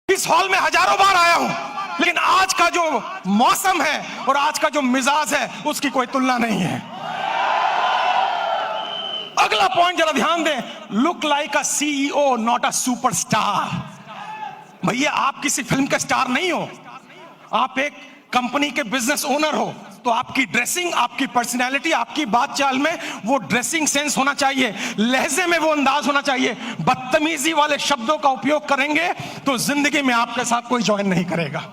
इस हॉल में हजारों बार आया हूं, लेकिन आज का जो मौसम है और आज का जो मिजाज है उसकी कोई तुलना नहीं है। अगला पॉइंट जरा ध्यान दें, look like a CEO not a superstar. भैया आप किसी फिल्म के स्टार नहीं हो, आप एक कंपनी के बिजनेस ओनर हो, तो आपकी ड्रेसिंग, आपकी पर्सनैलिटी, आपकी बात चाल में वो ड्रेसिंग सेंस होना चाहिए, लहजे में वो अंदाज होना चाहिए। बदतमीजी वाले शब्दों का उपयोग करेंगे तो जिंदगी में आपके साथ कोई ज्वाइन नहीं करेगा,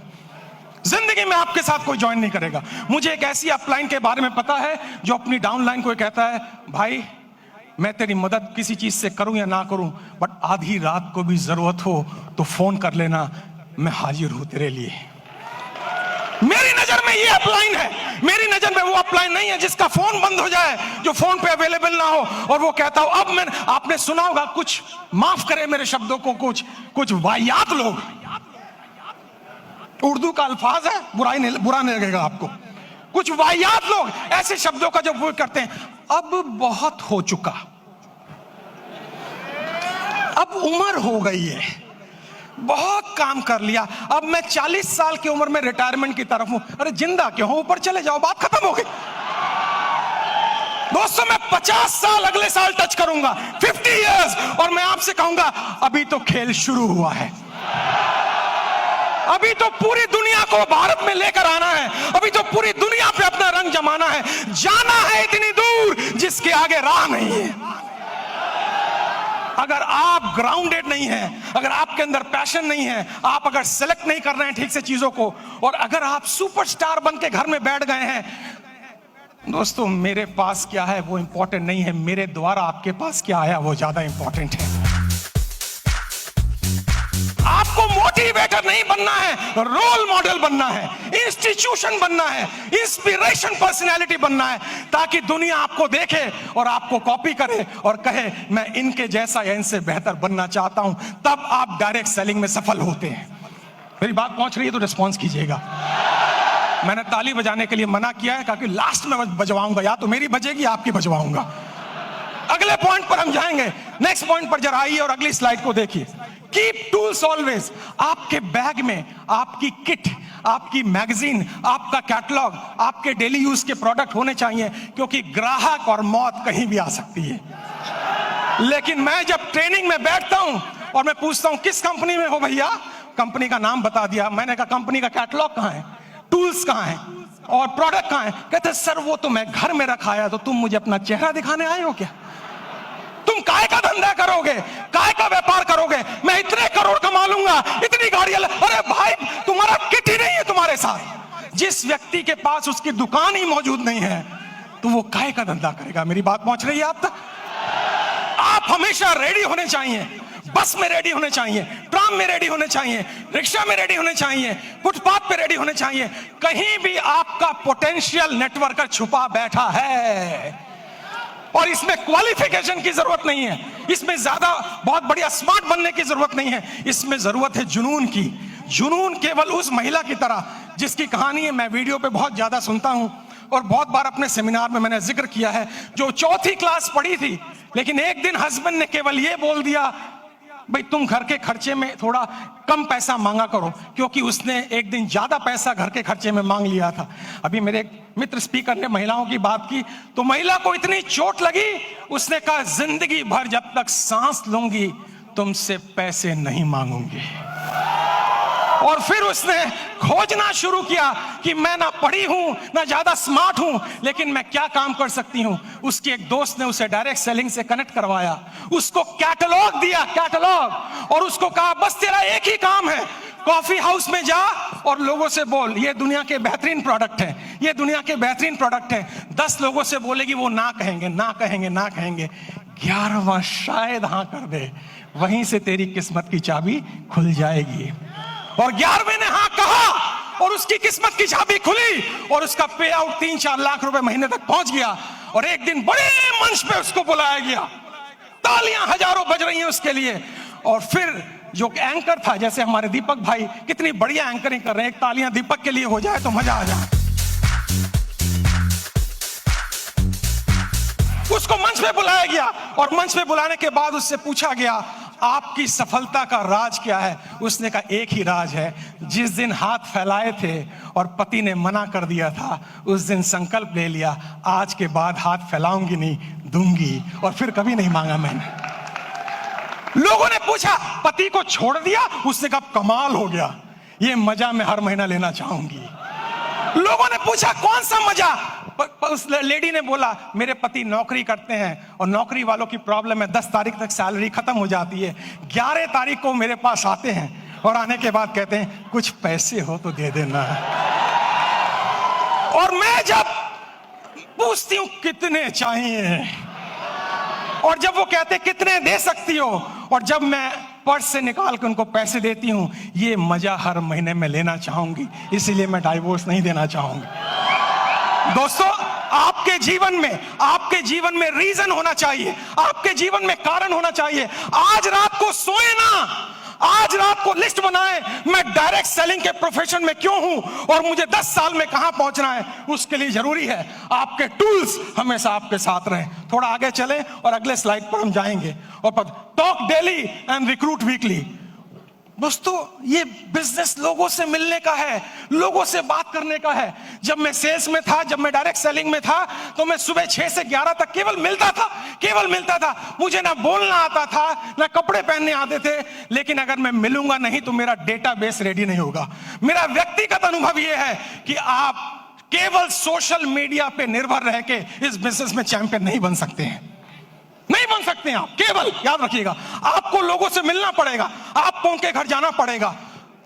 जिंदगी में आपके साथ कोई ज्वाइन नहीं करेगा। मुझे एक ऐसी अपलाइन के बारे में पता है जो अपनी डाउनलाइन को कहता है, भाई मैं तेरी मदद किसी चीज से करूं या ना करूं, बट आधी रात को भी जरूरत हो तो फोन कर लेना, मैं हाजिर हूं तेरे लिए। मेरी नजर में ये अपलाइन है, मेरी नजर में वो अपलाइन नहीं है जिसका फोन बंद हो जाए, जो फोन पे अवेलेबल ना हो और वो कहता हो। अब मैं, आपने सुना होगा, कुछ माफ करे मेरे शब्दों को, कुछ वाहियात लोग, उर्दू का अल्फाज है, बुरा नहीं लगेगा आपको, कुछ वाहियात लोग ऐसे शब्दों का जब वो करते हैं, अब बहुत हो चुका, अब उम्र हो गई है, बहुत काम कर लिया, अब मैं 40 साल की उम्र में रिटायरमेंट की तरफ हूं। अरे जिंदा क्यों हो, ऊपर चले जाओ, बात खत्म हो गई। दोस्तों मैं 50 साल अगले साल टच करूंगा, 50 इयर्स, और मैं आपसे कहूंगा अभी तो खेल शुरू हुआ है, अभी तो पूरी दुनिया को भारत में लेकर आना है, अभी तो पूरी दुनिया पे अपना रंग जमाना है, जाना है इतनी दूर जिसके आगे राह नहीं है। अगर आप ग्राउंडेड नहीं हैं, अगर आपके अंदर पैशन नहीं है, आप अगर सेलेक्ट नहीं कर रहे हैं ठीक से चीजों को, और अगर आप सुपरस्टार बन के घर में बैठ गए हैं, दोस्तों मेरे पास क्या है वो इंपॉर्टेंट नहीं है, मेरे द्वारा आपके पास क्या आया वो ज्यादा इंपॉर्टेंट है। आपको मोटिवेटर नहीं बनना है, रोल मॉडल बनना है, इंस्टीट्यूशन बनना है, इंस्पिरेशन पर्सनैलिटी बनना है, ताकि दुनिया आपको देखे और आपको कॉपी करे और कहे मैं इनके जैसा या इनसे बेहतर बनना चाहता हूं। तब आप डायरेक्ट सेलिंग में सफल होते हैं। मेरी बात पहुंच रही है तो रिस्पॉन्स कीजिएगा। मैंने ताली बजाने के लिए मना किया है क्योंकि लास्ट में बजवाऊंगा, या तो मेरी बजेगी आपकी बजवाऊंगा। अगले पॉइंट पर हम जाएंगे, नेक्स्ट पॉइंट पर जरा आइए और अगली स्लाइड को देखिए। कीप टूल्स ऑलवेज, आपके बैग में आपकी किट, आपकी मैगजीन, आपका कैटलॉग, आपके डेली यूज के प्रोडक्ट होने चाहिए, क्योंकि ग्राहक और मौत कहीं भी आ सकती है। लेकिन मैं जब ट्रेनिंग में बैठता हूं और मैं पूछता हूं किस कंपनी में हो भैया, कंपनी का नाम बता दिया, मैंने कहा कंपनी का कैटलॉग कहां है, टूल्स कहां है और प्रोडक्ट कहां है, कहते सर वो तो मैं घर में रखा आया, तो तुम मुझे अपना चेहरा दिखाने आए हो क्या? तुम काय का धंधा करोगे, काय का व्यापार करोगे, मैं इतने करोड़ कमा लूंगा, इतनी गाड़ियां, अरे भाई तुम्हारा किट ही नहीं है तुम्हारे साथ। जिस व्यक्ति के पास उसकी दुकान ही मौजूद नहीं है तो वो काय का धंधा करेगा। मेरी बात पहुंच रही है आप तक? आप हमेशा रेडी होने चाहिए, बस में रेडी होने चाहिए, ट्राम में रेडी होने चाहिए, रिक्शा में रेडी होने चाहिए, फुटपाथ पे रेडी होने चाहिए। कहीं भी आपका पोटेंशियल नेटवर्कर छुपा बैठा है, और इसमें क्वालिफिकेशन की जरूरत नहीं है, इसमें ज्यादा बहुत बढ़िया स्मार्ट बनने की जरूरत नहीं है, इसमें जरूरत है जुनून की। जुनून केवल उस महिला की तरह जिसकी कहानी है मैं वीडियो पे बहुत ज्यादा सुनता हूं और बहुत बार अपने सेमिनार में मैंने जिक्र किया है, जो 4th क्लास पढ़ी थी, लेकिन एक दिन हस्बैंड ने केवल ये बोल दिया भाई तुम घर के खर्चे में थोड़ा कम पैसा मांगा करो, क्योंकि उसने एक दिन ज्यादा पैसा घर के खर्चे में मांग लिया था। अभी मेरे एक मित्र स्पीकर ने महिलाओं की बात की तो महिला को इतनी चोट लगी, उसने कहा जिंदगी भर जब तक सांस लूंगी तुमसे पैसे नहीं मांगूंगी। और फिर उसने खोजना शुरू किया कि मैं ना पढ़ी हूं ना ज्यादा स्मार्ट हूं, लेकिन मैं क्या काम कर सकती हूं। उसके एक दोस्त ने उसे डायरेक्ट सेलिंग से कनेक्ट करवाया, उसको कैटलॉग दिया, कैटलॉग, और उसको कहा बस तेरा एक ही काम है, कॉफी हाउस में जा और लोगों से बोल ये दुनिया के बेहतरीन प्रोडक्ट है, ये दुनिया के बेहतरीन प्रोडक्ट है। 10 लोगों से बोलेगी, वो ना कहेंगे, ना कहेंगे, ना कहेंगे, 11वां शायद हाँ कर दे, वहीं से तेरी किस्मत की चाबी खुल जाएगी। और 11वें ने हाँ कहा और उसकी किस्मत की चाबी खुली और उसका पे आउट 3-4 लाख रुपए महीने तक पहुंच गया। और एक दिन बड़े मंच पे उसको बुलाया गया, तालियां हजारों बज रही हैं उसके लिए। और फिर जो एंकर था, जैसे हमारे दीपक भाई कितनी बढ़िया एंकरिंग कर रहे हैं, एक तालियां दीपक के लिए हो जाए तो मजा आ जाए। उसको मंच पे बुलाया गया और मंच पे बुलाने के बाद उससे पूछा गया आपकी सफलता का राज क्या है? उसने कहा एक ही राज है, जिस दिन हाथ फैलाए थे और पति ने मना कर दिया था, उस दिन संकल्प ले लिया, आज के बाद हाथ फैलाऊंगी नहीं, दूंगी, और फिर कभी नहीं मांगा मैंने। लोगों ने पूछा पति को छोड़ दिया? उसने कहा कमाल हो गया, ये मजा मैं हर महीना लेना चाहूंगी। लोगों ने पूछा कौन सा मजा? उस लेडी ने बोला मेरे पति नौकरी करते हैं और नौकरी वालों की प्रॉब्लम है, 10 तारीख तक सैलरी खत्म हो जाती है, 11 तारीख को मेरे पास आते हैं और आने के बाद कहते हैं कुछ पैसे हो तो दे देना। और मैं जब पूछती हूं कितने चाहिए, और जब वो कहते कितने दे सकती हो, और जब मैं पर्स से निकाल के उनको पैसे देती हूं, ये मजा हर महीने में लेना चाहूंगी, इसीलिए मैं डाइवोर्स नहीं देना चाहूंगी। दोस्तों, आपके जीवन में रीजन होना चाहिए, आपके जीवन में कारण होना चाहिए। आज रात को सोए ना, आज रात को लिस्ट बनाए, मैं डायरेक्ट सेलिंग के प्रोफेशन में क्यों हूं और मुझे 10 साल में कहां पहुंचना है। उसके लिए जरूरी है आपके टूल्स हमेशा आपके साथ रहें। थोड़ा आगे चलें और अगले स्लाइड पर हम जाएंगे। और talk daily and recruit weekly. दोस्तों, ये बिजनेस लोगों से मिलने का है, लोगों से बात करने का है। जब मैं सेल्स में था, जब मैं डायरेक्ट सेलिंग में था, तो मैं सुबह 6 से 11 तक केवल मिलता था। मुझे ना बोलना आता था, ना कपड़े पहनने आते थे, लेकिन अगर मैं मिलूंगा नहीं तो मेरा डेटाबेस रेडी नहीं होगा। मेरा व्यक्तिगत अनुभव यह है कि आप केवल सोशल मीडिया पे निर्भर रह के इस बिजनेस में चैंपियन नहीं बन सकते हैं, नहीं बन सकते हैं आप। केवल याद रखिएगा, आपको लोगों से मिलना पड़ेगा, आपको उनके घर जाना पड़ेगा।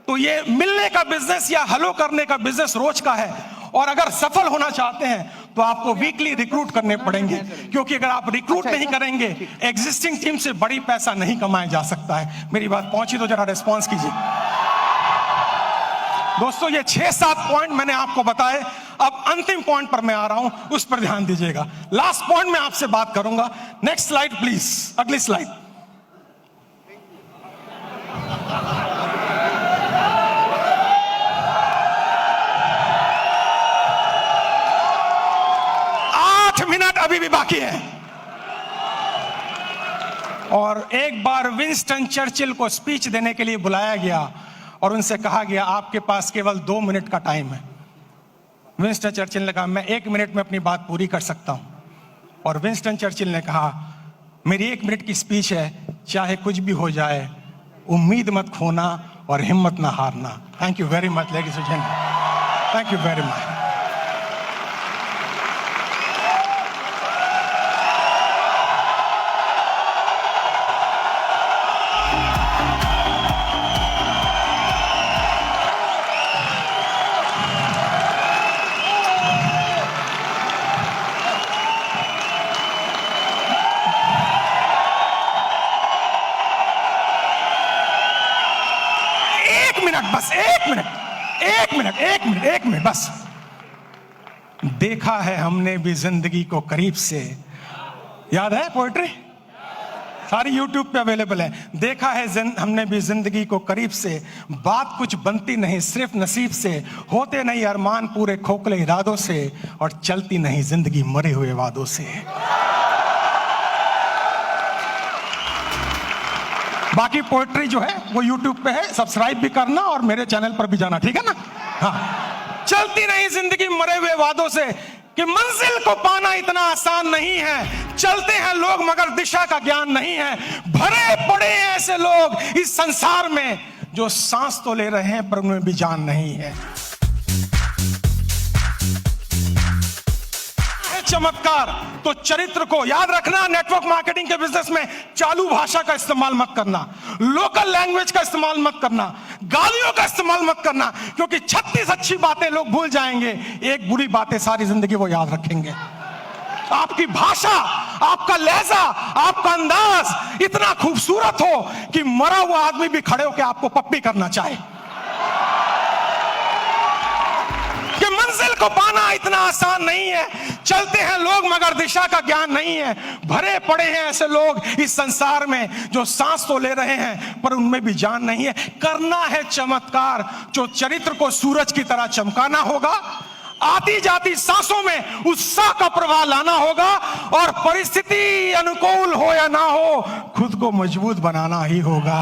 तो ये मिलने का बिजनेस या हेलो करने का बिजनेस रोज का है। और अगर सफल होना चाहते हैं तो आपको वीकली रिक्रूट करने पड़ेंगे, क्योंकि अगर आप रिक्रूट नहीं करेंगे, एग्जिस्टिंग टीम से बड़ी पैसा नहीं कमाया जा सकता है। मेरी बात पहुंची तो जरा रिस्पॉन्स कीजिए। दोस्तों, ये 6-7 पॉइंट मैंने आपको बताए। अब अंतिम पॉइंट पर मैं आ रहा हूं, उस पर ध्यान दीजिएगा। लास्ट पॉइंट में आपसे बात करूंगा। नेक्स्ट स्लाइड प्लीज, अगली स्लाइड। मिनट अभी भी बाकी है। और एक बार विंस्टन चर्चिल को स्पीच देने के लिए बुलाया गया और उनसे कहा गया आपके पास केवल 2 मिनट का टाइम है। विंस्टन चर्चिल ने कहा मैं 1 मिनट में अपनी बात पूरी कर सकता हूं। और विंस्टन चर्चिल ने कहा मेरी 1 मिनट की स्पीच है, चाहे कुछ भी हो जाए, उम्मीद मत खोना और हिम्मत ना हारना। Thank you very much ladies and gentleman, thank you very much. बस 1 मिनट बस। देखा है हमने भी जिंदगी को करीब से, याद है पोएट्री, सारी यूट्यूब पे अवेलेबल है। देखा है हमने भी जिंदगी को करीब से, बात कुछ बनती नहीं सिर्फ नसीब से, होते नहीं अरमान पूरे खोखले इरादों से, और चलती नहीं जिंदगी मरे हुए वादों से। बाकी पोएट्री जो है वो YouTube पे है, सब्सक्राइब भी करना और मेरे चैनल पर भी जाना, ठीक है ना? हाँ, चलती नहीं जिंदगी मरे हुए वादों से, कि मंजिल को पाना इतना आसान नहीं है, चलते हैं लोग मगर दिशा का ज्ञान नहीं है, भरे पड़े हैं ऐसे लोग इस संसार में जो सांस तो ले रहे हैं पर उनमें भी जान नहीं है। चमत्कार तो चरित्र को याद रखना। नेटवर्क मार्केटिंग के बिजनेस में चालू भाषा का इस्तेमाल मत करना, लोकल लैंग्वेज का इस्तेमाल मत करना, गालियों का इस्तेमाल मत करना, क्योंकि 36 अच्छी बातें लोग भूल जाएंगे, एक बुरी बातें सारी जिंदगी वो याद रखेंगे। आपकी भाषा, आपका लहजा, आपका अंदाज इतना खूबसूरत हो कि मरा हुआ आदमी भी खड़े होकर आपको पप्पी करना चाहे। कि मंजिल को पाना इतना आसान नहीं है, चलते हैं लोग मगर दिशा का ज्ञान नहीं है, भरे पड़े हैं ऐसे लोग इस संसार में जो सांस तो ले रहे हैं पर उनमें भी जान नहीं है। करना है चमत्कार, जो चरित्र को सूरज की तरह चमकाना होगा, आती जाती सांसों में उत्साह का प्रवाह लाना होगा, और परिस्थिति अनुकूल हो या ना हो, खुद को मजबूत बनाना ही होगा।